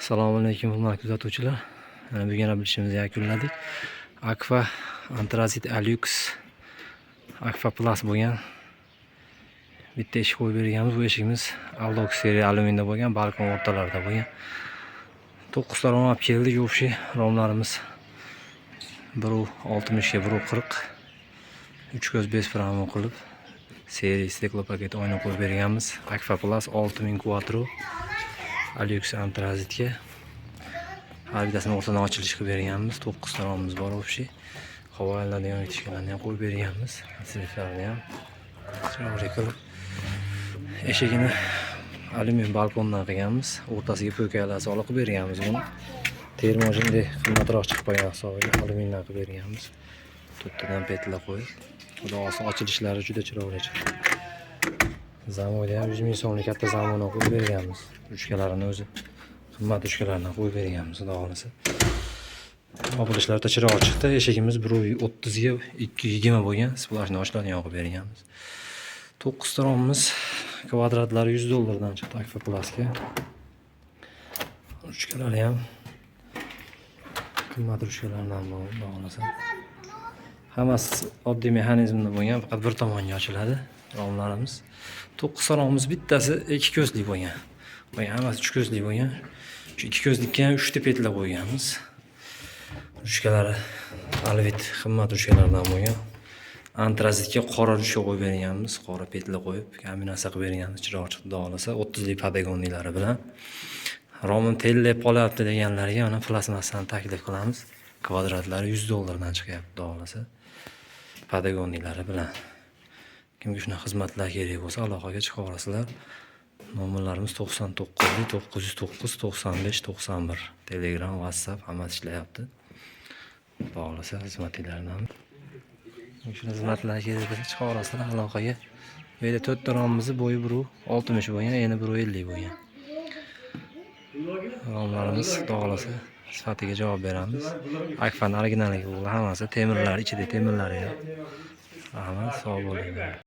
Assalomu alaykum hurmatli kuzatuvchilar. Bugun yana bir ishimizni yakunladik. Aqua Antrazit Alux Aqua Plus bo'lgan. Bitta eshik qo'yib berganmiz. Bu eshigimiz Aldox seriya alyuminda bo'lgan, balkon o'rtalarida bo'lgan. 9 ta rom olib keldik. O'sha romlarimiz 1.60 ga 1.40 3 ko'z bez frame qilib seriya steklo paket oyna qo'yib berganmiz. Aqua Plus 6000 quattro Alux Antrazitga har bittasini o'rtadan ochilish qilib berganmiz. 9 ta romimiz bor o'sha. Havo aylanadigan eshiklarni ham qo'yib berganmiz. Sirklarni ham chiroyli qilib eshigini alyumin balkondan qilganmiz. O'rtasiga po'kalar solib berganmiz buni. Termojindek qimmatroq chiqib qolgan hisobiga alyumindan qilib berganmiz. To'rttadan petla qo'yib, xudo xohlasa ochilishlari juda chiroyli chiqdi. Zamoda ham 100 ming so'mlik katta zamona qo'yib berganmiz. Ruchkalarini o'zi qimmat ruchkalardan qo'yib berganmiz, xudo xohlasa. Opilishlari chiroyli chiqdi. Eshigimiz 1.30 ga 2.20 bo'lgan, splashni ochlarni yoqib berganmiz. 9 ta romimiz kvadratlari $100 chiqdi Aqua Plusga. Ruchkalari ham qimmat ruchkalardan bo'lsa. Hammasi oddiy mexanizmda bo'lgan, faqat bir tomonga ochiladi romlarimiz. 9 ta romimiz bittasi 2 ko'zli bo'lgan. Hammasi 3 ko'zli bo'lgan. Shu 2 ko'zlikka ham 3 ta petla qo'yganmiz. Ruchkalari alvit qimmat ruchkalardan bo'lgan. Antrazitga qora ruchka qo'yib berganmiz, qora petla qo'yib, kombinatsiya qilib berganmiz. Chiroyli chiqdi, xohlasa 30 lik padagonlilari bilan. Romim tellab qolyapti deganlarga mana plasmasani taklif qilamiz. Kvadratlari $100 chiqyapti, xohlasa. Padagonlilari bilan. Kimga shunaqa xizmatlar kerak bo'lsa, aloqaga chiqa olasizlar. Nomerlarimiz 99 909 95 91. Telegram, WhatsApp hammasi ishlayapti. Xohlasa xizmatlarini shuna xizmatlar kerak bo'lsa chiqa olasizlar aloqaga. Bu yerda 4 ta romimizni bo'yi 1.60 bo'lgan, eni 1.50 bo'lgan. Romlarimiz xudo xohlasa sifatiga javob beramiz. Aqua'ning originalligi bu hammasi temirlar, ichida temirlari ham. Rahmat, sog' bo'ling.